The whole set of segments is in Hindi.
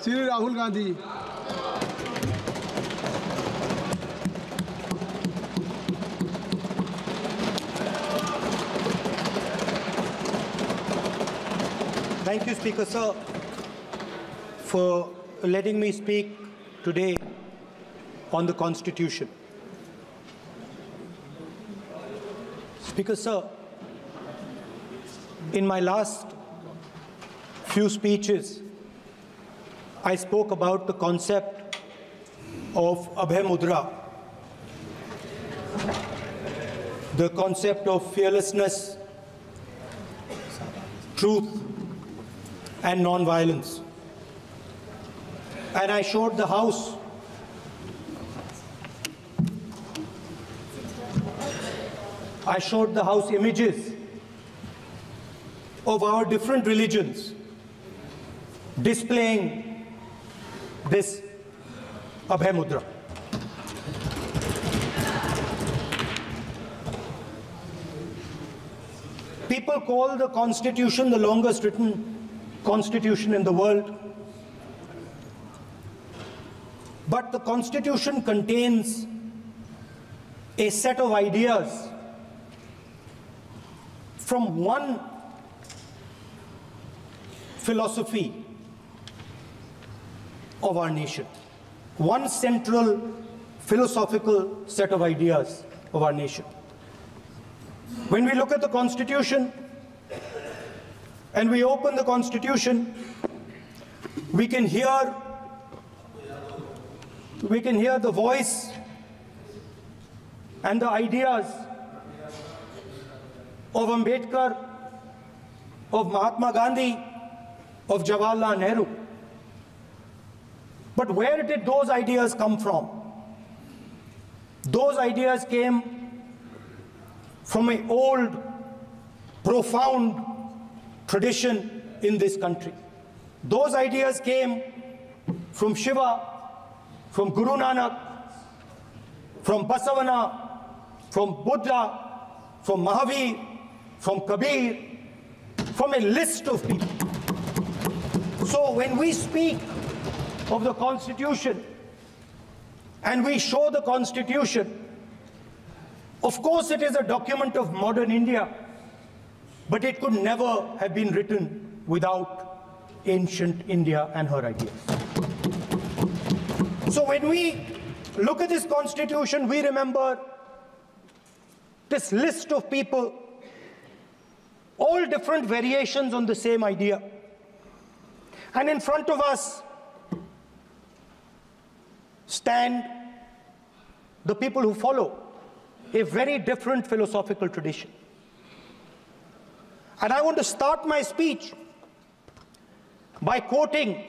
Sri Rahul Gandhi. Thank you, Speaker Sir, for letting me speak today on the Constitution. Speaker Sir, in my last few speeches, I spoke about the concept of Abhay Mudra, the concept of fearlessness, truth, and non-violence. And I showed the House images of our different religions displaying this Abhay Mudra. People call the Constitution the longest written Constitution in the world. But the Constitution contains a set of ideas from one philosophy of our nation, one central philosophical set of ideas of our nation. When we look at the Constitution and we open the Constitution, we can hear the voice and the ideas of Ambedkar, of Mahatma Gandhi, of Jawaharlal Nehru. But where did those ideas come from? Those ideas came from an old, profound tradition in this country. Those ideas came from Shiva, from Guru Nanak, from Basavana, from Buddha, from Mahavir, from Kabir, from a list of people. So when we speak of the Constitution and we show the Constitution, of course it is a document of modern India, but it could never have been written without ancient India and her ideas. So when we look at this Constitution, we remember this list of people, all different variations on the same idea. And in front of us stand the people who follow a very different philosophical tradition. And I want to start my speech by quoting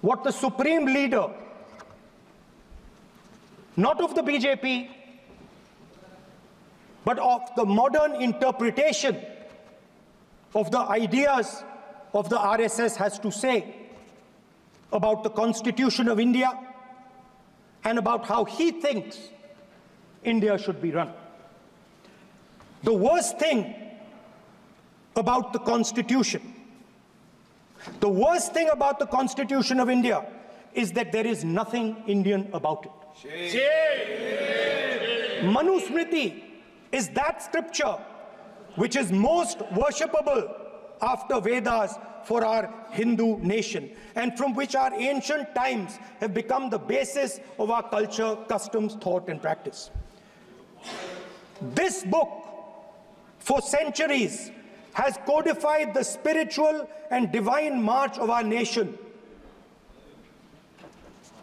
what the supreme leader, not of the BJP, but of the modern interpretation of the ideas of the RSS has to say about the Constitution of India and about how he thinks India should be run. The worst thing about the Constitution, the worst thing about the Constitution of India is that there is nothing Indian about it. Manusmriti is that scripture which is most worshipable after Vedas for our Hindu nation, and from which our ancient times have become the basis of our culture, customs, thought, and practice. This book, for centuries, has codified the spiritual and divine march of our nation.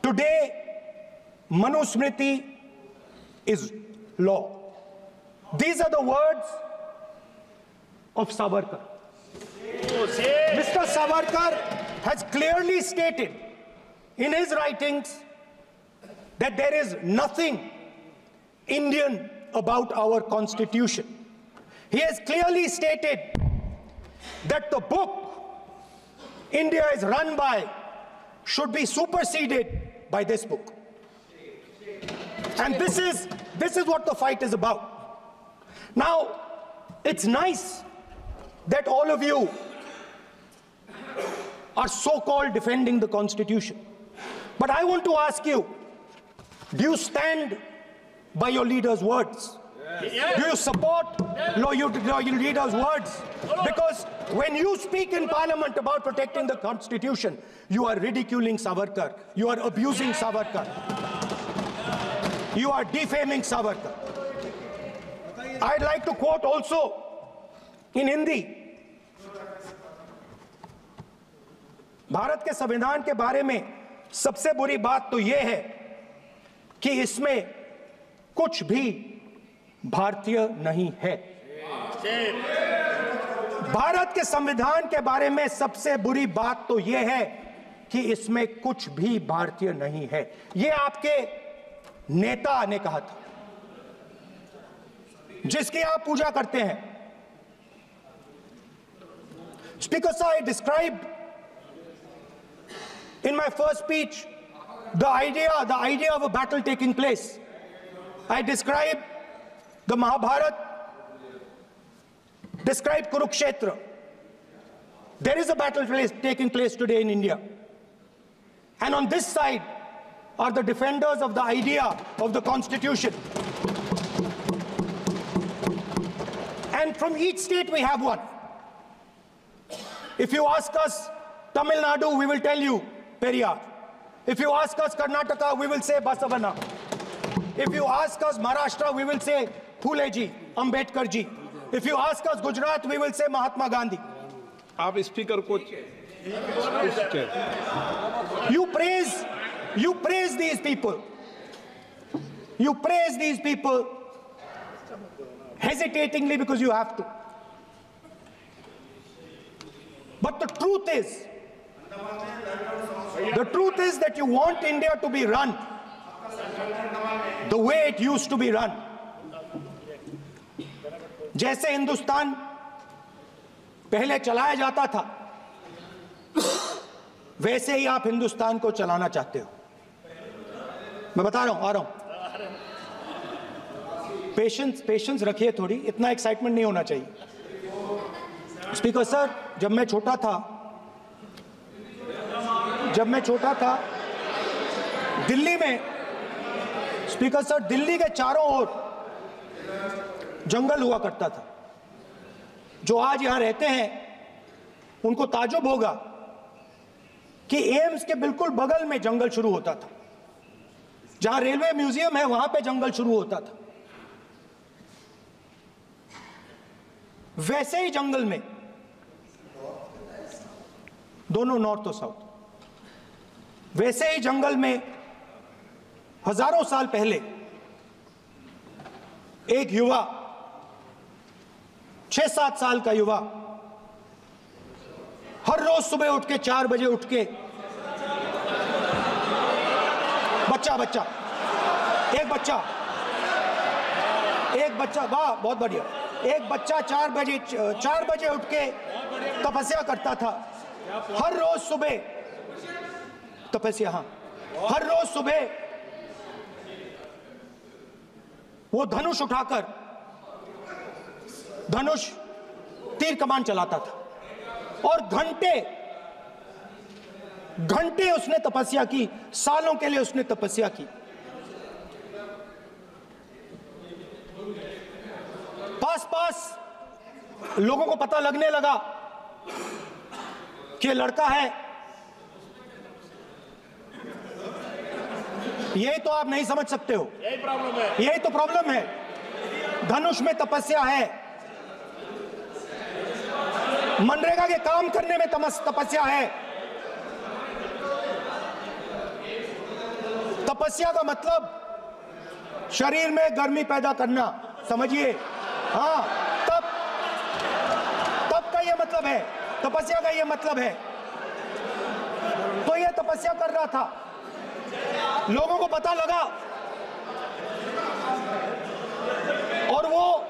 Today, Manusmriti is law. These are the words of Savarkar. Mr. Savarkar has clearly stated in his writings that there is nothing Indian about our Constitution. He has clearly stated that the book India is run by should be superseded by this book. And this is what the fight is about. Now, it's nice that all of you are so-called defending the Constitution. But I want to ask you, do you stand by your leader's words? Do you support your leader's words? Because when you speak in Parliament about protecting the Constitution, you are ridiculing Savarkar, you are abusing Savarkar, you are defaming Savarkar. I'd like to quote also in Hindi. Bharat के संविधान के बारे में सबसे बुरी बात तो यह है कि इसमें कुछ भी भारतीय नहीं है। भारत के संविधान के बारे में सबसे बुरी बात तो यह है कि इसमें कुछ भी भारतीय नहीं है। यह आपके नेता ने कहा था, जिसकी आप पूजा करते हैं। Speaker sir, I described in my first speech the idea of a battle taking place. I described the Mahabharata, described Kurukshetra. There is a battle taking place today in India. And on this side are the defenders of the idea of the Constitution. And from each state we have one. If you ask us Tamil Nadu, we will tell you Periyar. If you ask us Karnataka, we will say Basavana. If you ask us Maharashtra, we will say Phule ji, Ambedkar ji. If you ask us Gujarat, we will say Mahatma Gandhi. आप स्पीकर को You praise these people. You praise these people hesitatingly because you have to. But the truth is that you want India to be run the way it used to be run. जैसे हिंदुस्तान पहले चलाया जाता था, वैसे ही आप हिंदुस्तान को चलाना चाहते हो। मैं बता रहा हूं, आ रहा हूं। पेशेंस रखिए थोड़ी, इतना एक्साइटमेंट नहीं होना चाहिए। स्पीकर सर, जब मैं छोटा था दिल्ली में, स्पीकर सर, दिल्ली के चारों ओर जंगल हुआ करता था। जो आज यहां रहते हैं उनको ताजुब होगा कि एम्स के बिल्कुल बगल में जंगल शुरू होता था। जहां रेलवे म्यूजियम है वहां पे जंगल शुरू होता था। वैसे ही जंगल में, दोनों नॉर्थ और साउथ, वैसे ही जंगल में हजारों साल पहले एक युवा, 6-7 साल का युवा, हर रोज सुबह उठ के 4 बजे उठ के, एक बच्चा, वाह बहुत बढ़िया, एक बच्चा 4 बजे उठ के तपस्या करता था। हर रोज सुबह तपस्या, हाँ, हर रोज सुबह वो धनुष उठाकर तीर कमान चलाता था और घंटे उसने तपस्या की, सालों के लिए उसने तपस्या की। पास लोगों को पता लगने लगा कि लड़का है। यही तो आप नहीं समझ सकते हो, यही प्रॉब्लम है, यही तो प्रॉब्लम है। धनुष में तपस्या है, मनरेगा के काम करने में तपस्या है। तपस्या का मतलब शरीर में गर्मी पैदा करना, समझिए। हाँ, तब का ये मतलब है, तपस्या का ये मतलब है। तो ये तपस्या कर रहा था, लोगों को पता लगा और वो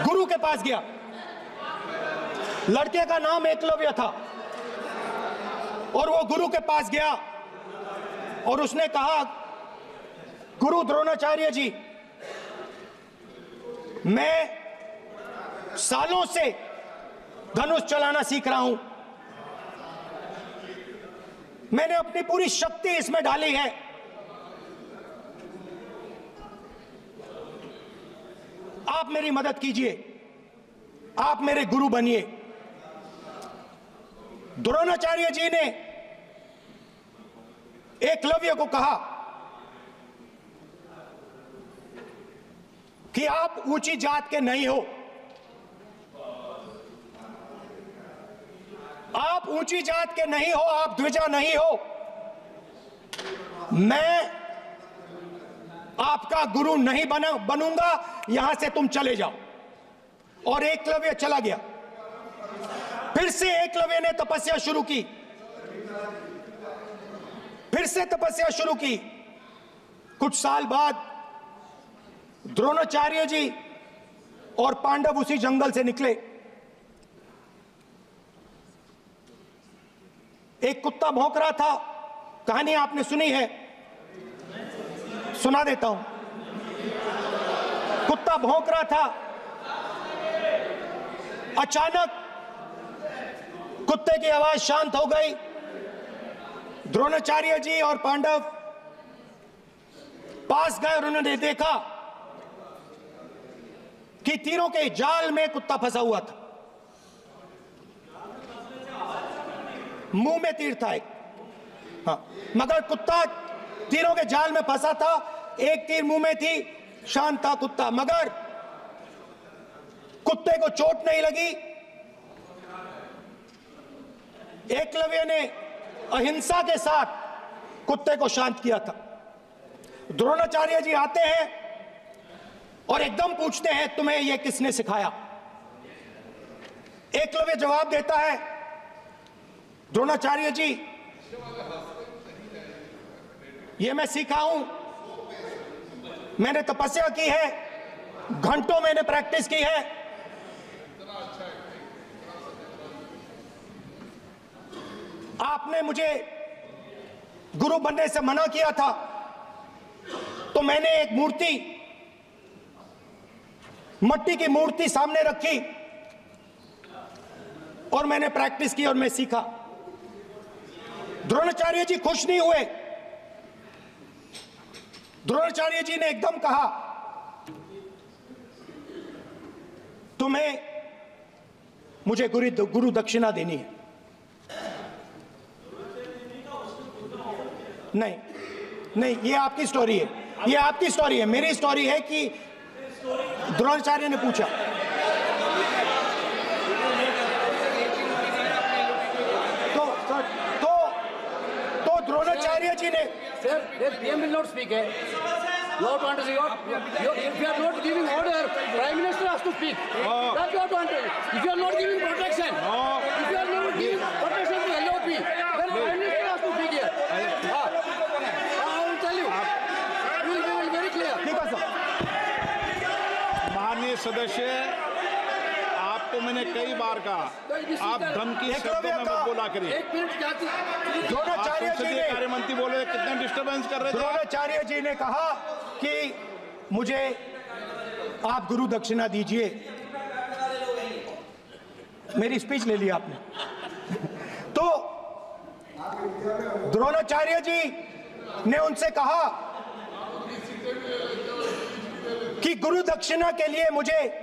गुरु के पास गया। लड़के का नाम एकलव्य था और वो गुरु के पास गया और उसने कहा, गुरु द्रोणाचार्य जी, मैं सालों से धनुष चलाना सीख रहा हूं। मैंने अपनी पूरी शक्ति इसमें डाली है। आप मेरी मदद कीजिए, आप मेरे गुरु बनिए। द्रोणाचार्य जी ने एकलव्य को कहा कि आप ऊंची जात के नहीं हो, आप ऊंची जात के नहीं हो, आप द्विजा नहीं हो। मैं आपका गुरु नहीं बनूंगा, यहां से तुम चले जाओ। और एकलव्य चला गया। फिर से एकलव्य ने तपस्या शुरू की, फिर से तपस्या शुरू की। कुछ साल बाद द्रोणाचार्य जी और पांडव उसी जंगल से निकले। एक कुत्ता भौंक रहा था, कहानी आपने सुनी है, सुना देता हूं। कुत्ता भौंक रहा था, अचानक कुत्ते की आवाज शांत हो गई। द्रोणाचार्य जी और पांडव पास गए और उन्होंने देखा कि तीरों के जाल में कुत्ता फंसा हुआ था। मुंह में तीर था एक, हाँ, मगर कुत्ता तीरों के जाल में फंसा था। एक तीर मुंह में थी, शांत था कुत्ता, मगर कुत्ते को चोट नहीं लगी। एकलव्य ने अहिंसा के साथ कुत्ते को शांत किया था। द्रोणाचार्य जी आते हैं और एकदम पूछते हैं, तुम्हें यह किसने सिखाया? एकलव्य जवाब देता है, द्रोणाचार्य जी, यह मैं सीखा हूं, मैंने तपस्या की है, घंटों मैंने प्रैक्टिस की है। आपने मुझे गुरु बनने से मना किया था, तो मैंने एक मूर्ति, मट्टी की मूर्ति सामने रखी और मैंने प्रैक्टिस की और मैं सीखा। द्रोणाचार्य जी खुश नहीं हुए। द्रोणाचार्य जी ने एकदम कहा, तुम्हें मुझे गुरु दक्षिणा देनी है। नहीं नहीं, ये आपकी स्टोरी है, ये आपकी स्टोरी है। मेरी स्टोरी है कि द्रोणाचार्य ने पूछा। तो द्रोणाचार्य जी ने, Sir, the PM will not speak. You have to understand. If you are not giving order, Prime Minister has to speak. That you have to understand. If you are not giving protection, if you are not giving protection to LOP, then Prime Minister has to speak here. I will tell you. We will be very clear. ठीक है सर। माननीय सदस्य, आपको मैंने कई बार कहा, आप धमकी शब्दों में मत बोला करिए। एक मिनट जाती। द्रोणाचार्य जी ने, कार्य मंत्री बोले, कितने डिस्टर्बेंस कर रहे थे। द्रोणाचार्य जी ने कहा कि मुझे आप गुरु दक्षिणा दीजिए। मेरी स्पीच ले ली आपने। तो द्रोणाचार्य जी ने उनसे कहा कि गुरु दक्षिणा के लिए मुझे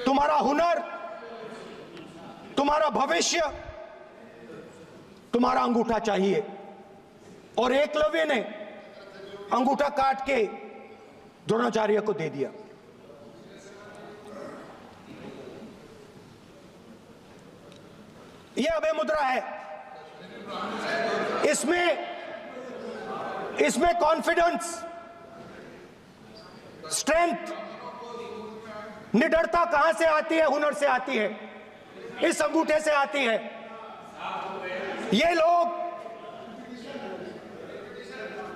तुम्हारा हुनर, तुम्हारा भविष्य, तुम्हारा अंगूठा चाहिए। और एकलव्य ने अंगूठा काट के द्रोणाचार्य को दे दिया। यह अभय मुद्रा है। इसमें कॉन्फिडेंस, स्ट्रेंथ, निडरता कहां से आती है? हुनर से आती है, इस अंगूठे से आती है। ये लोग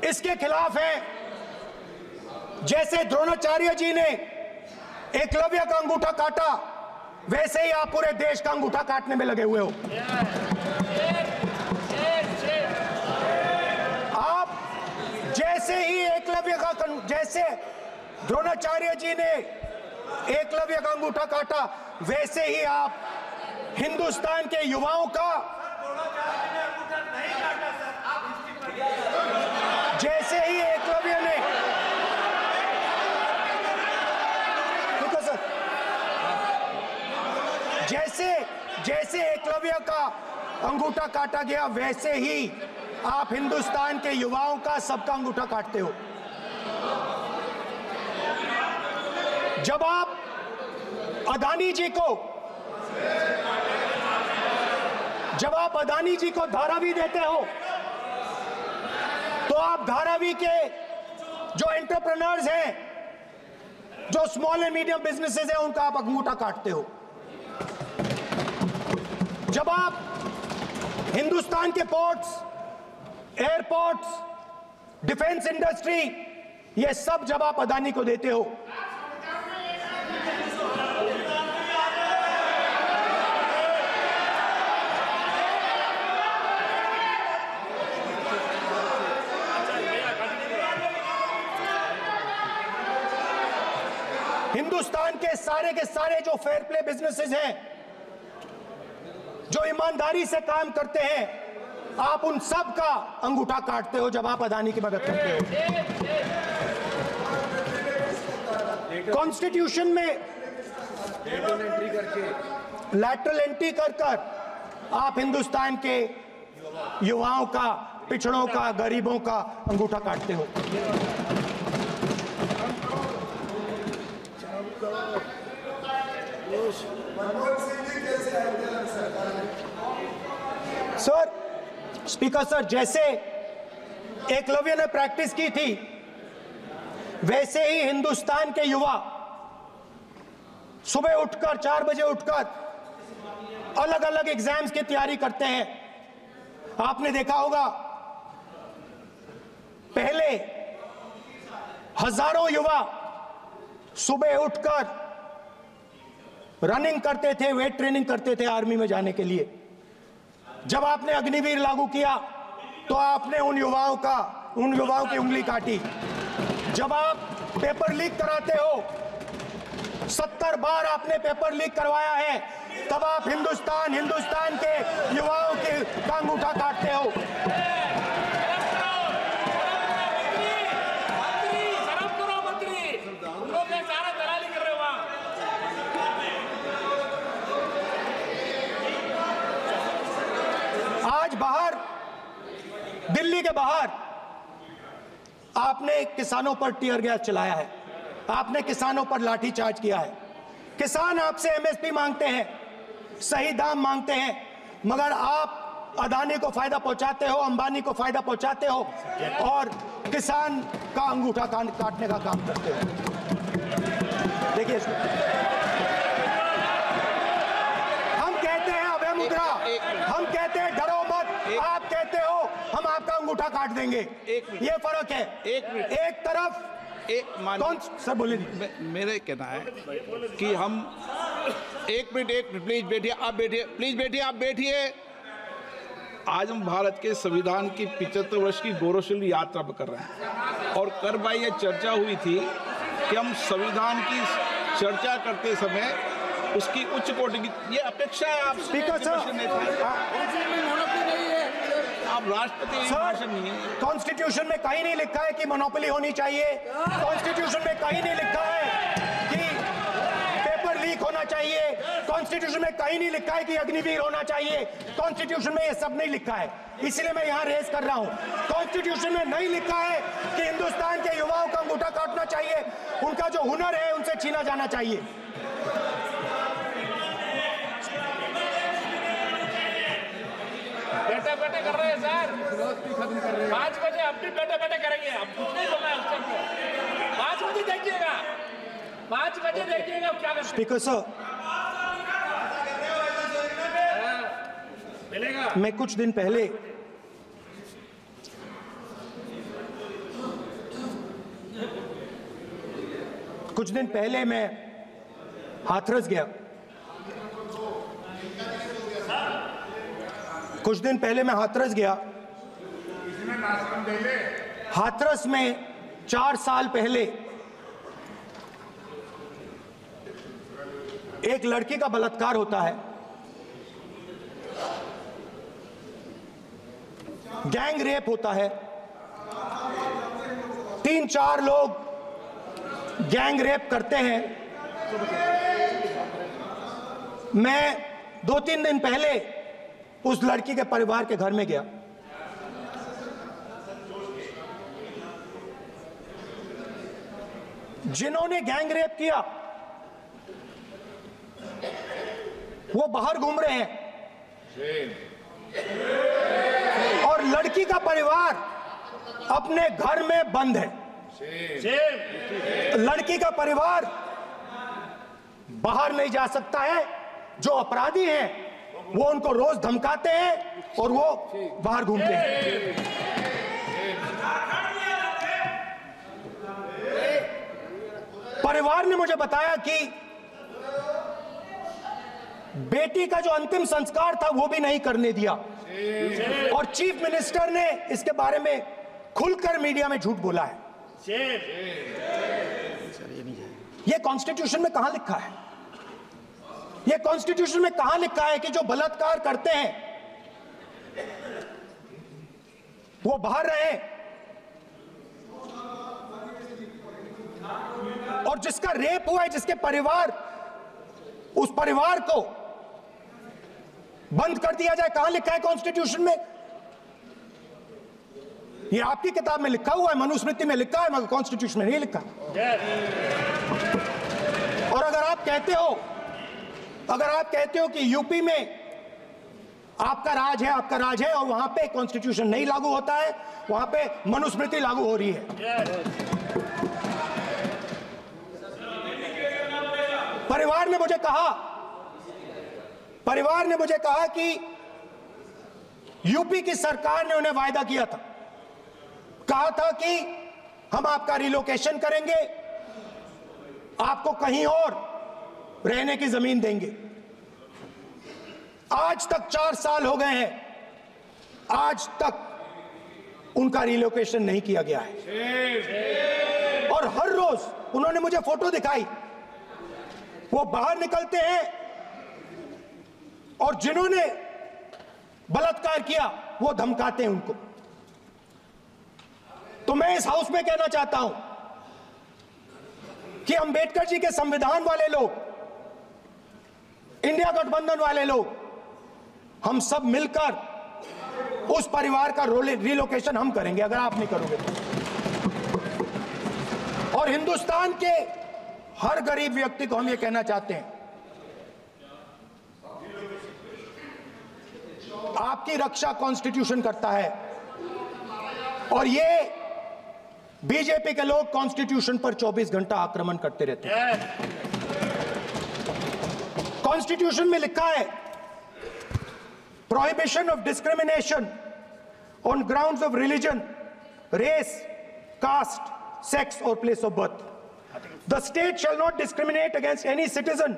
इसके खिलाफ हैं। जैसे द्रोणाचार्य जी ने एकलव्य का अंगूठा काटा, वैसे ही आप पूरे देश का अंगूठा काटने में लगे हुए हो। आप जैसे ही एकलव्य का, जैसे द्रोणाचार्य जी ने एकलव्य का अंगूठा काटा, वैसे ही आप हिंदुस्तान के युवाओं का जैसे ही एकलव्य ने जैसे एकलव्य का अंगूठा काटा गया, वैसे ही आप हिंदुस्तान के युवाओं का सबका अंगूठा काटते हो। जब आप अदानी जी को धारावी देते हो, तो आप धारावी के जो एंटरप्रेन्योर्स हैं, जो स्मॉल एंड मीडियम बिजनेसेस हैं, उनका आप अंगूठा काटते हो। जब आप हिंदुस्तान के पोर्ट्स, एयरपोर्ट्स, डिफेंस इंडस्ट्री, ये सब जब आप अदानी को देते हो, हिंदुस्तान के सारे जो फेयर प्ले बिजनेसेस हैं, जो ईमानदारी से काम करते हैं, आप उन सब का अंगूठा काटते हो जब आप अदानी की मदद करते हो। कॉन्स्टिट्यूशन में लैटरल एंट्री कर आप हिंदुस्तान के युवाओं का, पिछड़ों का, गरीबों का अंगूठा काटते हो। सर, स्पीकर सर, जैसे एकलव्य ने प्रैक्टिस की थी, वैसे ही हिंदुस्तान के युवा सुबह उठकर 4 बजे उठकर अलग अलग एग्जाम्स की तैयारी करते हैं। आपने देखा होगा, पहले हजारों युवा सुबह उठकर रनिंग करते थे, वेट ट्रेनिंग करते थे आर्मी में जाने के लिए। जब आपने अग्निवीर लागू किया तो आपने उन युवाओं की उंगली काटी। जब आप पेपर लीक कराते हो, 70 बार आपने पेपर लीक करवाया है, तब आप हिंदुस्तान के युवाओं के अंगूठा काटते हो। आज बाहर, दिल्ली के बाहर आपने किसानों पर टीयर गैस चलाया है, आपने किसानों पर लाठीचार्ज किया है। किसान आपसे एमएसपी मांगते हैं, सही दाम मांगते हैं, मगर आप अदानी को फायदा पहुंचाते हो, अंबानी को फायदा पहुंचाते हो और किसान का अंगूठा काटने का काम करते हो। देखिए, हम कहते हैं अभय मुद्रा, हम कहते हैं डरो मत, आप कहते हो हम आपका अंगूठा काट देंगे। ये फर्क है। एक तरफ कौन सर बोले, मेरे कहना है कि हम एक मिनट प्लीज बैठिए, आप बैठिए, प्लीज बैठिए, आप बैठिए। आज हम भारत के संविधान की 75 वर्ष की गौरवशाली यात्रा कर रहे हैं, और कर भाई ये चर्चा हुई थी कि हम संविधान की चर्चा करते समय उसकी उच्च कोटि की ये अपेक्षा है। आप स्पीकर सर, आप राष्ट्रपति भाषण नहीं है। कॉन्स्टिट्यूशन में कहीं नहीं लिखा है कि मोनोपोली होनी चाहिए। कॉन्स्टिट्यूशन में कहीं नहीं लिखा है कि पेपर लीक होना चाहिए। कॉन्स्टिट्यूशन में कहीं नहीं लिखा है कि अग्निवीर होना चाहिए। कॉन्स्टिट्यूशन में ये सब नहीं लिखा है, इसलिए मैं यहाँ रेस कर रहा हूँ। कॉन्स्टिट्यूशन में नहीं लिखा है कि हिंदुस्तान के युवाओं का अंगूठा काटना चाहिए, उनका जो हुनर है उनसे छीना जाना चाहिए। बैठे कर रहे हैं सर, 5 बजे अब भी बैठे करेंगे। अब कुछ नहीं बोलना है उसको। 5 बजे देखिएगा, 5 बजे देखिएगा क्या कर। स्पीकर सर, मिलेगा। मैं कुछ दिन पहले मैं हाथरस गया। हाथरस में 4 साल पहले एक लड़की का बलात्कार होता है। गैंग रेप होता है, 3-4 लोग गैंग रेप करते हैं। मैं 2-3 दिन पहले उस लड़की के परिवार के घर में गया। जिन्होंने गैंग रेप किया वो बाहर घूम रहे हैं और लड़की का परिवार अपने घर में बंद है। लड़की का परिवार बाहर नहीं जा सकता है। जो अपराधी हैं वो उनको रोज धमकाते हैं और वो बाहर घूमते हैं। परिवार ने मुझे बताया कि बेटी का जो अंतिम संस्कार था वो भी नहीं करने दिया और चीफ मिनिस्टर ने इसके बारे में खुलकर मीडिया में झूठ बोला है। ये कॉन्स्टिट्यूशन में कहां लिखा है? ये कॉन्स्टिट्यूशन में कहां लिखा है कि जो बलात्कार करते हैं वो बाहर रहे और जिसका रेप हुआ है, जिसके परिवार, उस परिवार को बंद कर दिया जाए? कहां लिखा है कॉन्स्टिट्यूशन में? ये आपकी किताब में लिखा हुआ है, मनुस्मृति में लिखा है, मगर कॉन्स्टिट्यूशन में नहीं लिखा। और अगर आप कहते हो कि यूपी में आपका राज है और वहां पे कॉन्स्टिट्यूशन नहीं लागू होता है, वहां पे मनुस्मृति लागू हो रही है। परिवार ने मुझे कहा कि यूपी की सरकार ने उन्हें वायदा किया था, कहा था कि हम आपका रिलोकेशन करेंगे, आपको कहीं और रहने की जमीन देंगे। आज तक 4 साल हो गए हैं, आज तक उनका रिलोकेशन नहीं किया गया है। और हर रोज उन्होंने मुझे फोटो दिखाई, वो बाहर निकलते हैं और जिन्होंने बलात्कार किया वो धमकाते हैं उनको। तो मैं इस हाउस में कहना चाहता हूं कि अंबेडकर जी के संविधान वाले लोग, इंडिया गठबंधन वाले लोग, हम सब मिलकर उस परिवार का रिलोकेशन हम करेंगे अगर आप नहीं करोगे तो। और हिंदुस्तान के हर गरीब व्यक्ति को हम ये कहना चाहते हैं, आपकी रक्षा कॉन्स्टिट्यूशन करता है और ये बीजेपी के लोग कॉन्स्टिट्यूशन पर 24 घंटा आक्रमण करते रहते हैं। कॉन्स्टिट्यूशन में लिखा है prohibition of discrimination on grounds of religion, race, caste, sex और place of birth. The state shall not discriminate against any citizen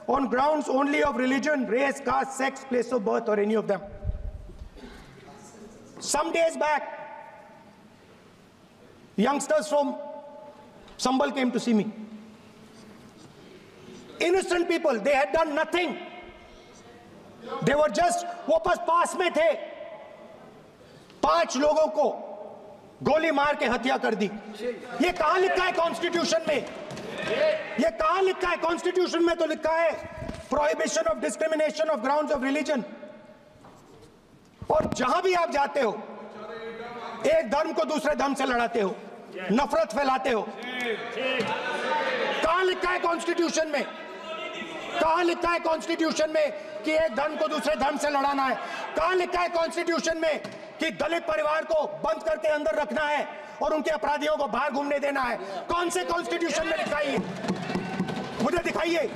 on grounds only of religion, race, caste, sex, place of birth or any of them. Some days back, youngsters from Sambal came to see me. Innocent people, they had done nothing. They were just, वो बस पास में थे, 5 लोगों को गोली मार के हत्या कर दी। ये कहां लिखा है कॉन्स्टिट्यूशन में? ये कहां लिखा है कॉन्स्टिट्यूशन में? तो लिखा है prohibition of discrimination of grounds of religion. और जहां भी आप जाते हो, एक धर्म को दूसरे धर्म से लड़ाते हो, नफरत फैलाते हो। कहां लिखा है कॉन्स्टिट्यूशन में? कहां लिखा है कॉन्स्टिट्यूशन में कि एक धर्म को दूसरे धर्म से लड़ाना है? कहां लिखा है कॉन्स्टिट्यूशन में कि दलित परिवार को बंद करके अंदर रखना है और उनके अपराधियों को बाहर घूमने देना है? कौन से कॉन्स्टिट्यूशन में लिखा है? मुझे दिखाइए।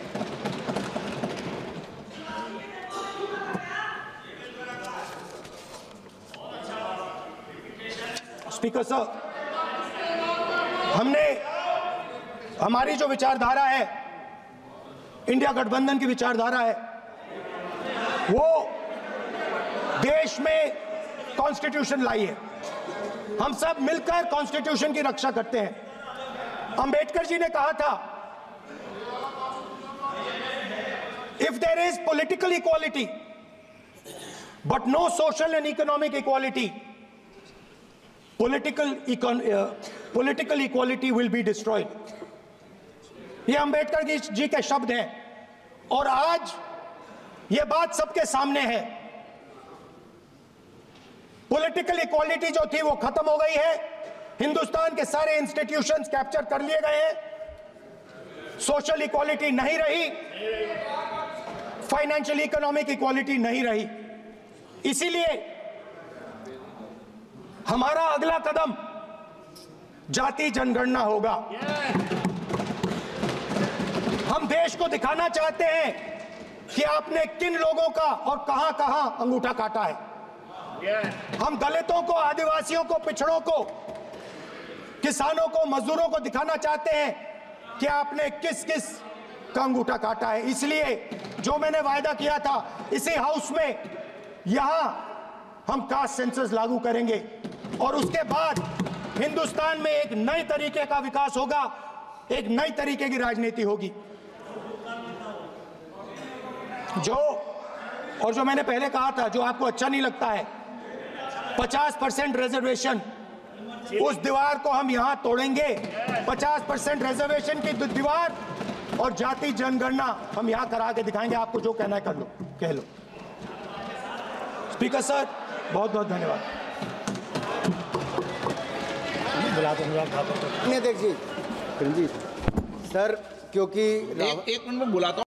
स्पीकर साहब, हमारी जो विचारधारा है, इंडिया गठबंधन की विचारधारा है, वो देश में कॉन्स्टिट्यूशन लाई है। हम सब मिलकर कॉन्स्टिट्यूशन की रक्षा करते हैं। अंबेडकर जी ने कहा था, if there is political equality but no social and economic equality, political equality will be destroyed. ये अंबेडकर जी के शब्द हैं और आज ये बात सबके सामने है। पॉलिटिकल इक्वालिटी जो थी वो खत्म हो गई है। हिंदुस्तान के सारे इंस्टीट्यूशंस कैप्चर कर लिए गए हैं। सोशल इक्वालिटी नहीं रही, फाइनेंशियल इकोनॉमिक इक्वालिटी नहीं रही। इसीलिए हमारा अगला कदम जाति जनगणना होगा। हम देश को दिखाना चाहते हैं कि आपने किन लोगों का और कहां कहां अंगूठा काटा है। हम दलितों को, आदिवासियों को, पिछड़ों को, किसानों को, मजदूरों को दिखाना चाहते हैं कि आपने किस किस का अंगूठा काटा है। इसलिए जो मैंने वायदा किया था, इसी हाउस में यहां हम कास्ट सेंसस लागू करेंगे और उसके बाद हिंदुस्तान में एक नए तरीके का विकास होगा, एक नई तरीके की राजनीति होगी। जो मैंने पहले कहा था, जो आपको अच्छा नहीं लगता है, 50% रिजर्वेशन, उस दीवार को हम यहां तोड़ेंगे। 50% रिजर्वेशन की दीवार और जाति जनगणना हम यहां करा के दिखाएंगे। आपको जो कहना है कर लो, कह लो। स्पीकर सर, बहुत बहुत धन्यवाद। देख जी सर, क्योंकि एक मिनट में बुलाता हूं।